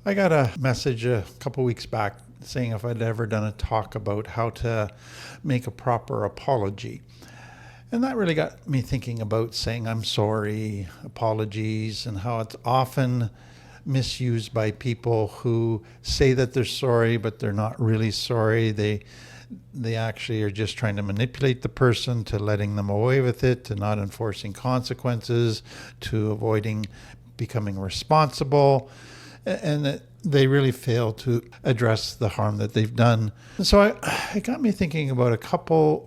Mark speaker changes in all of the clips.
Speaker 1: I got a message a couple weeks back saying if I'd ever done a talk about how to make a proper apology. And that really got me thinking about saying I'm sorry, apologies, and how it's often misused by people who say that they're sorry, but they're not really sorry. They actually are just trying to manipulate the person to letting them away with it, to not enforcing consequences, to avoiding becoming responsible, and that they really fail to address the harm that they've done. And so it got me thinking about a couple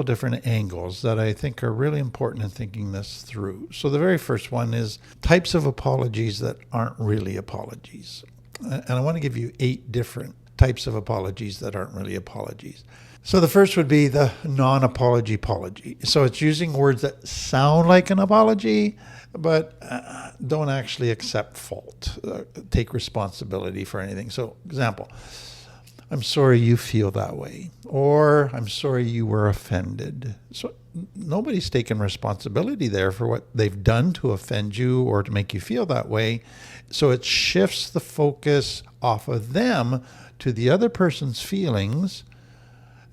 Speaker 1: different angles that I think are really important in thinking this through. So the very first one is types of apologies that aren't really apologies. And I want to give you 8 different types of apologies that aren't really apologies. So the first would be the non-apology apology. So it's using words that sound like an apology, but don't actually accept fault, take responsibility for anything. So example, I'm sorry you feel that way, or I'm sorry you were offended. So nobody's taken responsibility there for what they've done to offend you or to make you feel that way. So it shifts the focus off of them to the other person's feelings,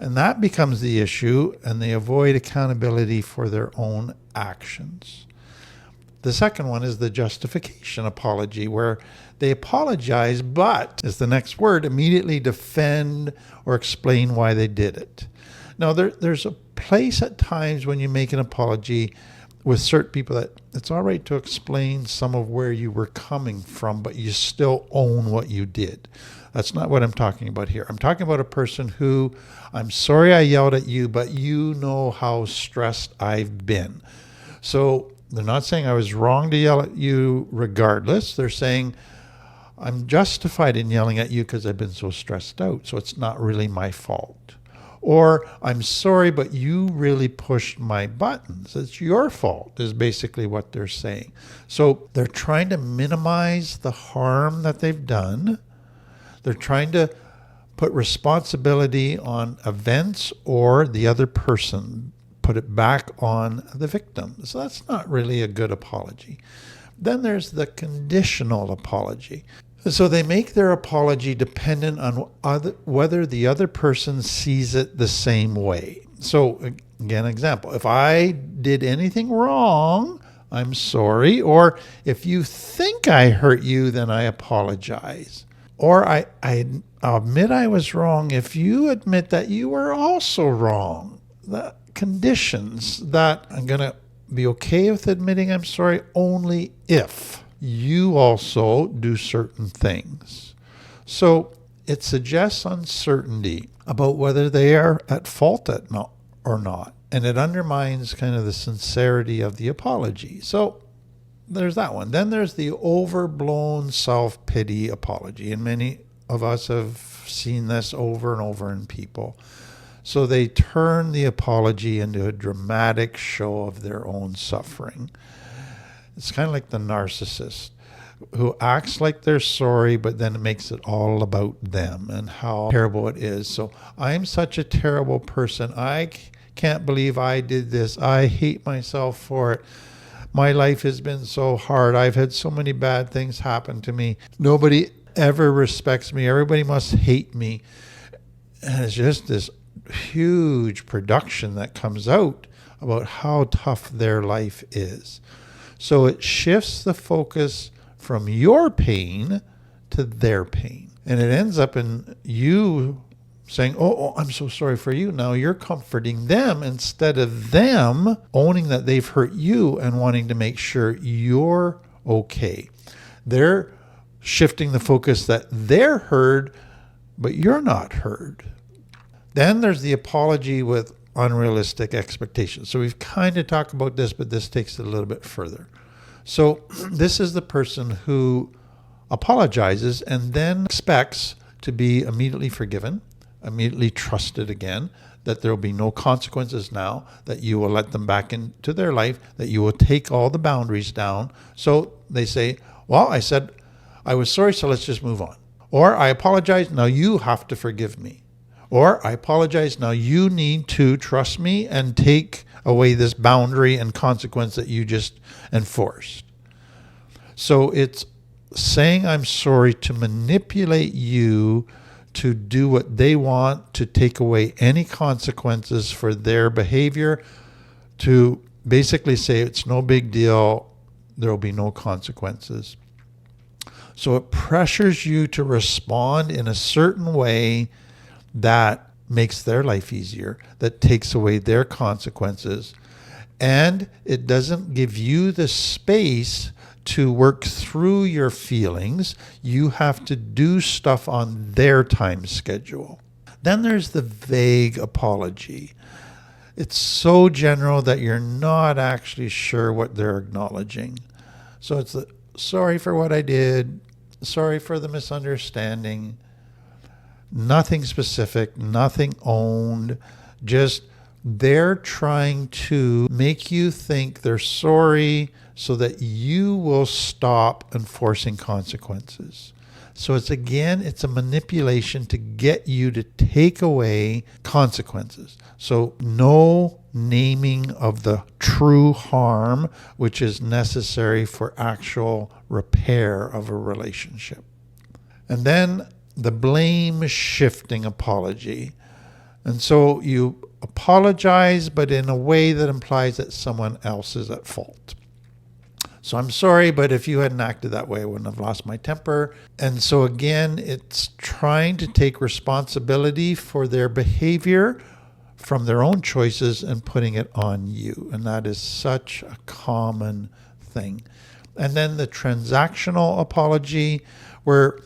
Speaker 1: and that becomes the issue, and they avoid accountability for their own actions. The second one is the justification apology, where they apologize, but, is the next word, immediately defend or explain why they did it. Now, there's a place at times when you make an apology with certain people that it's all right to explain some of where you were coming from, but you still own what you did. That's not what I'm talking about here. I'm talking about a person who, I'm sorry I yelled at you, but you know how stressed I've been. So they're not saying I was wrong to yell at you regardless. They're saying I'm justified in yelling at you because I've been so stressed out, so it's not really my fault. Or I'm sorry, but you really pushed my buttons. It's your fault, is basically what they're saying. So they're trying to minimize the harm that they've done. They're trying to put responsibility on events or the other person, put it back on the victim. So that's not really a good apology. Then there's the conditional apology. So they make their apology dependent on whether the other person sees it the same way. So again, example, if I did anything wrong, I'm sorry. Or if you think I hurt you, then I apologize. Or I admit I was wrong if you admit that you were also wrong. The conditions that I'm going to be okay with admitting I'm sorry only if you also do certain things. So it suggests uncertainty about whether they are at fault or not. And it undermines kind of the sincerity of the apology. So there's that one. Then there's the overblown self-pity apology. And many of us have seen this over and over in people. So they turn the apology into a dramatic show of their own suffering. It's kind of like the narcissist who acts like they're sorry, but then it makes it all about them and how terrible it is. So I'm such a terrible person. I can't believe I did this. I hate myself for it. My life has been so hard. I've had so many bad things happen to me. Nobody ever respects me. Everybody must hate me. And it's just this huge production that comes out about how tough their life is. So it shifts the focus from your pain to their pain. And it ends up in you saying, oh, I'm so sorry for you. Now you're comforting them instead of them owning that they've hurt you and wanting to make sure you're okay. They're shifting the focus that they're heard, but you're not heard. Then there's the apology with unrealistic expectations. So we've kind of talked about this, but this takes it a little bit further. So this is the person who apologizes and then expects to be immediately forgiven, immediately trusted again, that there will be no consequences now, that you will let them back into their life, that you will take all the boundaries down. So they say, well, I said I was sorry, so let's just move on. Or I apologize, now you have to forgive me. Or I apologize, now you need to trust me and take away this boundary and consequence that you just enforced. So it's saying I'm sorry to manipulate you to do what they want, to take away any consequences for their behavior, to basically say it's no big deal, there will be no consequences. So it pressures you to respond in a certain way that makes their life easier, that takes away their consequences. And it doesn't give you the space to work through your feelings. You have to do stuff on their time schedule. Then there's the vague apology. It's so general that you're not actually sure what they're acknowledging. So it's sorry for what I did, sorry for the misunderstanding, nothing specific, nothing owned, just they're trying to make you think they're sorry so that you will stop enforcing consequences. So it's a manipulation to get you to take away consequences. So no naming of the true harm, which is necessary for actual repair of a relationship. And then the blame shifting apology. And so you apologize, but in a way that implies that someone else is at fault. So I'm sorry, but if you hadn't acted that way, I wouldn't have lost my temper. And so again, it's trying to take responsibility for their behavior from their own choices and putting it on you. And that is such a common thing. And then the transactional apology, where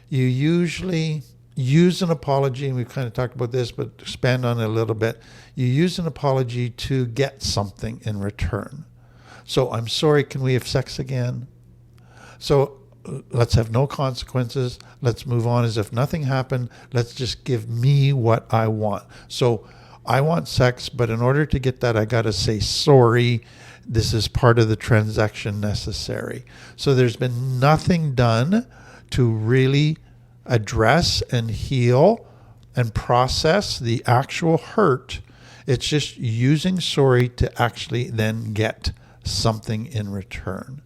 Speaker 1: you usually use an apology, and we've kind of talked about this, but expand on it a little bit. You use an apology to get something in return. So I'm sorry, can we have sex again? So let's have no consequences. Let's move on as if nothing happened. Let's just give me what I want. So I want sex, but in order to get that, I got to say sorry. This is part of the transaction necessary. So there's been nothing done to really address and heal and process the actual hurt. It's just using sorry to actually then get something in return.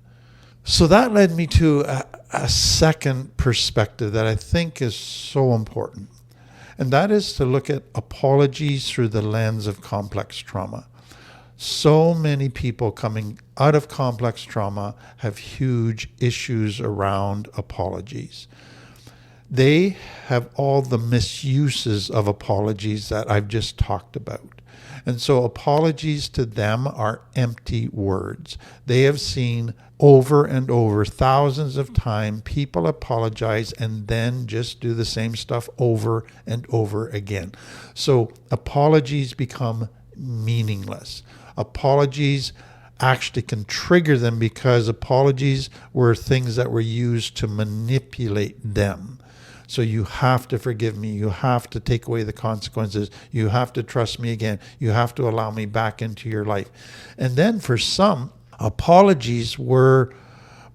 Speaker 1: So that led me to a second perspective that I think is so important. And that is to look at apologies through the lens of complex trauma. So many people coming out of complex trauma have huge issues around apologies. They have all the misuses of apologies that I've just talked about. And so apologies to them are empty words. They have seen over and over, thousands of times, people apologize and then just do the same stuff over and over again. So apologies become meaningless. Apologies actually can trigger them because apologies were things that were used to manipulate them. So you have to forgive me. You have to take away the consequences. You have to trust me again. You have to allow me back into your life. And then for some, apologies were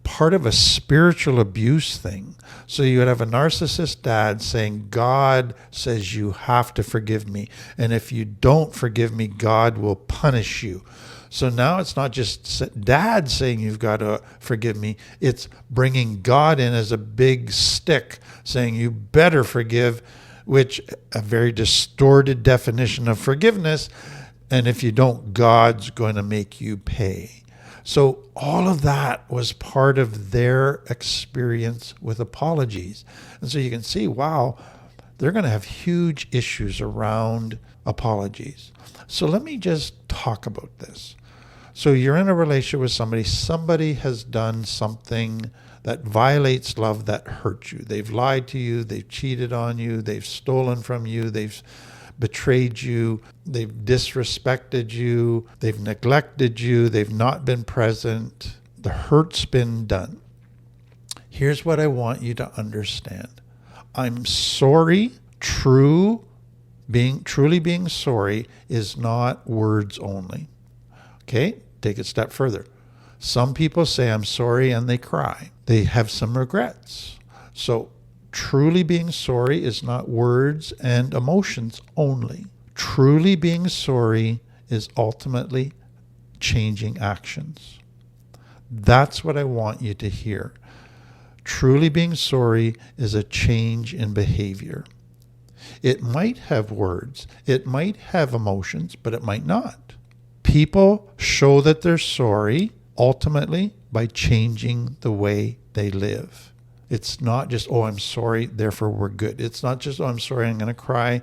Speaker 1: part of a spiritual abuse thing. So you would have a narcissist dad saying, God says you have to forgive me. And if you don't forgive me, God will punish you. So now it's not just dad saying you've got to forgive me. It's bringing God in as a big stick saying you better forgive, which a very distorted definition of forgiveness. And if you don't, God's going to make you pay. So all of that was part of their experience with apologies. And so you can see, wow, they're going to have huge issues around apologies. So let me just talk about this. So you're in a relationship with somebody has done something that violates love, that hurts you. They've lied to you, they've cheated on you, they've stolen from you, they've betrayed you, they've disrespected you, they've neglected you, they've not been present. The hurt's been done. Here's what I want you to understand. I'm sorry. Truly being sorry is not words only. Okay, take it a step further. Some people say, I'm sorry, and they cry. They have some regrets. So truly being sorry is not words and emotions only. Truly being sorry is ultimately changing actions. That's what I want you to hear. Truly being sorry is a change in behavior. It might have words, it might have emotions, but it might not. People show that they're sorry ultimately by changing the way they live. It's not just, oh, I'm sorry, therefore we're good. It's not just, oh, I'm sorry, I'm going to cry,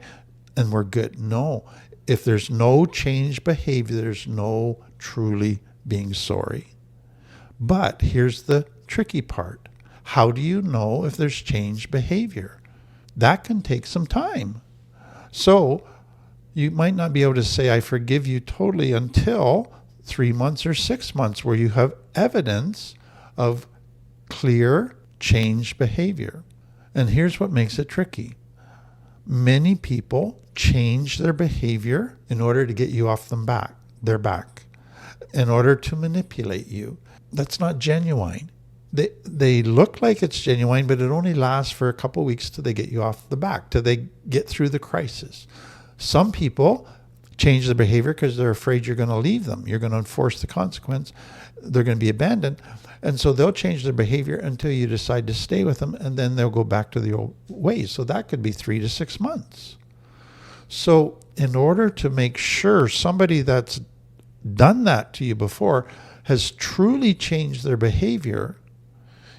Speaker 1: and we're good. No. If there's no changed behavior, there's no truly being sorry. But here's the tricky part. How do you know if there's changed behavior? That can take some time. So you might not be able to say, I forgive you totally until 3 months or 6 months where you have evidence of clear changed behavior. And here's what makes it tricky. Many people change their behavior in order to get you off their back, in order to manipulate you. That's not genuine. They look like it's genuine, but it only lasts for a couple of weeks till they get you off the back, till they get through the crisis. Some people change their behavior because they're afraid you're going to leave them. You're going to enforce the consequence. They're going to be abandoned. And so they'll change their behavior until you decide to stay with them, and then they'll go back to the old ways. So that could be 3 to 6 months. So in order to make sure somebody that's done that to you before has truly changed their behavior,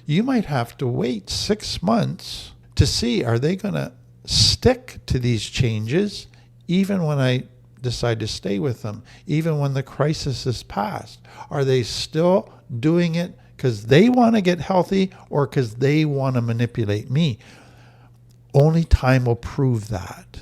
Speaker 1: you might have to wait 6 months to see, are they going to stick to these changes even when I decide to stay with them, even when the crisis is past? Are they still doing it because they want to get healthy or because they want to manipulate me? Only time will prove that.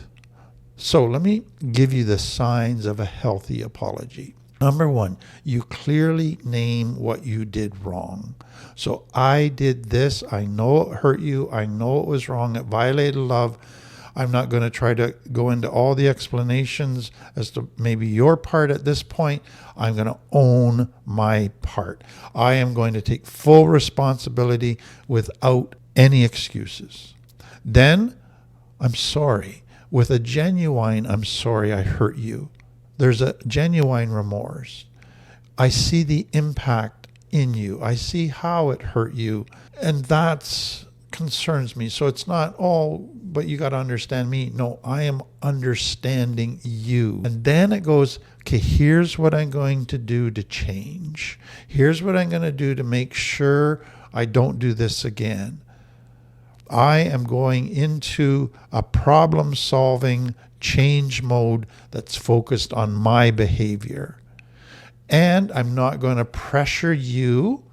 Speaker 1: So let me give you the signs of a healthy apology. Number 1, you clearly name what you did wrong. So I did this. I know it hurt you. I know it was wrong. It violated love. I'm not going to try to go into all the explanations as to maybe your part at this point. I'm going to own my part. I am going to take full responsibility without any excuses. Then, I'm sorry. With a genuine, I'm sorry I hurt you. There's a genuine remorse. I see the impact in you. I see how it hurt you. And that's concerns me. So it's not, oh, but you got to understand me. No, I am understanding you. And then it goes, okay, here's what I'm going to do to change. Here's what I'm going to do to make sure I don't do this again. I am going into a problem-solving change mode that's focused on my behavior. And I'm not going to pressure you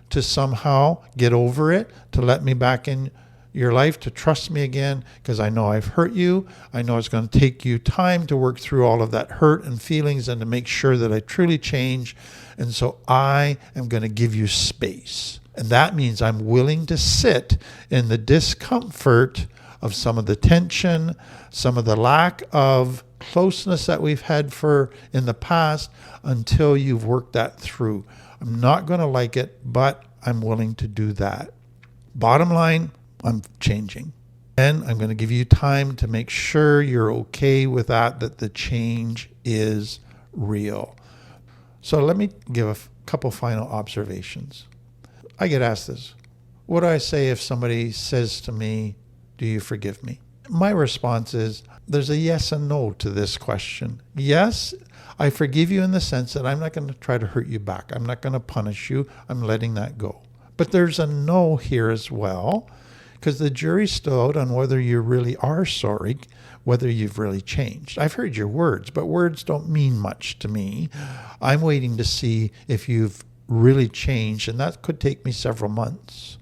Speaker 1: to somehow get over it, to let me back in your life, to trust me again, because I know I've hurt you. I know it's going to take you time to work through all of that hurt and feelings and to make sure that I truly change. And so I am going to give you space. And that means I'm willing to sit in the discomfort of some of the tension, some of the lack of closeness that we've had in the past until you've worked that through. I'm not going to like it, but I'm willing to do that. Bottom line, I'm changing. And I'm going to give you time to make sure you're okay with that the change is real. So let me give a couple final observations. I get asked this. What do I say if somebody says to me, do you forgive me? My response is, there's a yes and no to this question. Yes, I forgive you in the sense that I'm not going to try to hurt you back. I'm not going to punish you. I'm letting that go. But there's a no here as well, because the jury's still out on whether you really are sorry, whether you've really changed. I've heard your words, but words don't mean much to me. I'm waiting to see if you've really changed, and that could take me several months.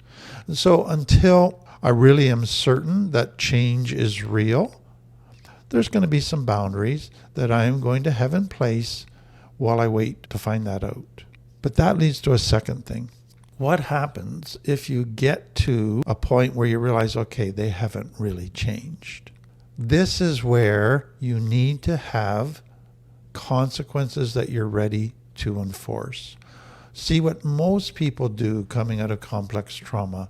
Speaker 1: And so until I really am certain that change is real, there's going to be some boundaries that I am going to have in place while I wait to find that out. But that leads to a second thing. What happens if you get to a point where you realize, okay, they haven't really changed? This is where you need to have consequences that you're ready to enforce. See, what most people do coming out of complex trauma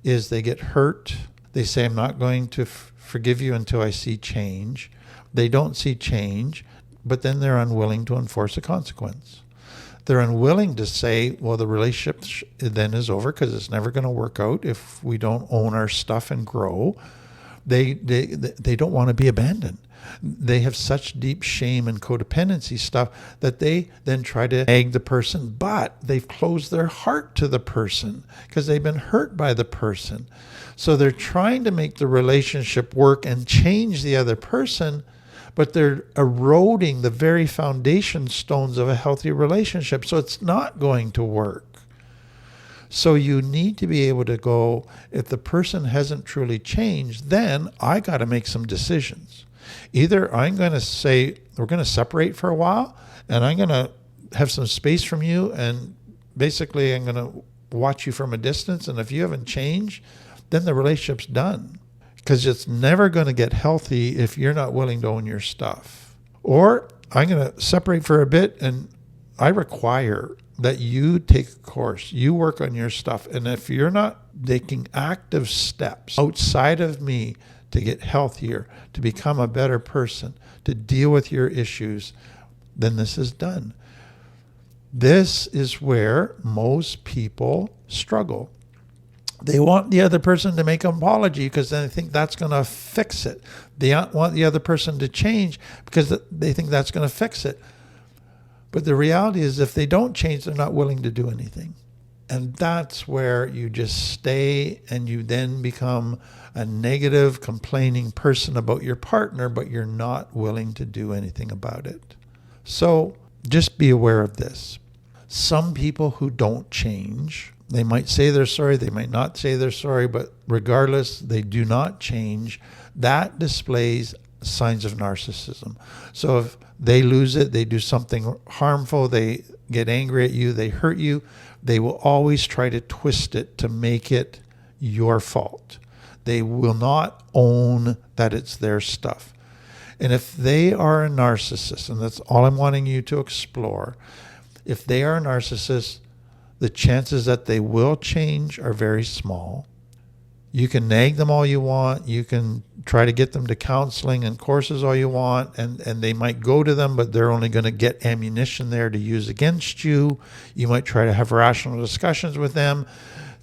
Speaker 1: is they get hurt. They say, I'm not going to forgive you until I see change. They don't see change, but then they're unwilling to enforce a consequence. they're unwilling to say, well, the relationship then is over because it's never going to work out if we don't own our stuff and grow. They don't want to be abandoned. They have such deep shame and codependency stuff that they then try to nag the person, but they've closed their heart to the person because they've been hurt by the person. So they're trying to make the relationship work and change the other person, but they're eroding the very foundation stones of a healthy relationship. So it's not going to work. So you need to be able to go, if the person hasn't truly changed, then I got to make some decisions. Either I'm going to say, we're going to separate for a while, and I'm going to have some space from you, and basically I'm going to watch you from a distance, and if you haven't changed, then the relationship's done. Because it's never going to get healthy if you're not willing to own your stuff. Or I'm going to separate for a bit, and I require that you take a course, you work on your stuff. And if you're not taking active steps outside of me to get healthier, to become a better person, to deal with your issues, then this is done. This is where most people struggle. They want the other person to make an apology because then they think that's going to fix it. They want the other person to change because they think that's going to fix it. But the reality is if they don't change, they're not willing to do anything. And that's where you just stay and you then become a negative, complaining person about your partner, but you're not willing to do anything about it. So just be aware of this. Some people who don't change, they might say they're sorry, they might not say they're sorry, but regardless, they do not change. That displays signs of narcissism. So if they lose it, they do something harmful, they get angry at you, they hurt you, they will always try to twist it to make it your fault. They will not own that it's their stuff. And if they are a narcissist, and that's all I'm wanting you to explore, if they are a narcissist, the chances that they will change are very small. You can nag them all you want. You can try to get them to counseling and courses all you want, and they might go to them, but they're only going to get ammunition there to use against you. You might try to have rational discussions with them,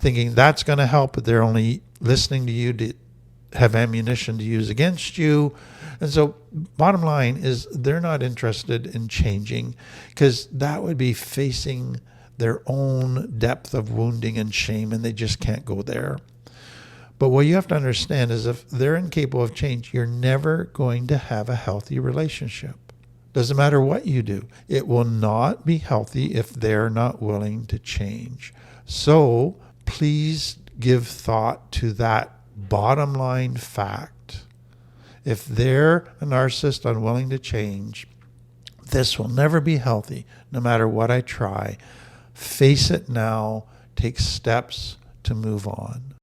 Speaker 1: thinking that's going to help, but they're only listening to you to have ammunition to use against you. And so bottom line is they're not interested in changing because that would be facing their own depth of wounding and shame, and they just can't go there. But what you have to understand is if they're incapable of change, you're never going to have a healthy relationship. Doesn't matter what you do. It will not be healthy if they're not willing to change. So please give thought to that bottom line fact. If they're a narcissist unwilling to change, this will never be healthy, no matter what I try. Face it now. Take steps to move on.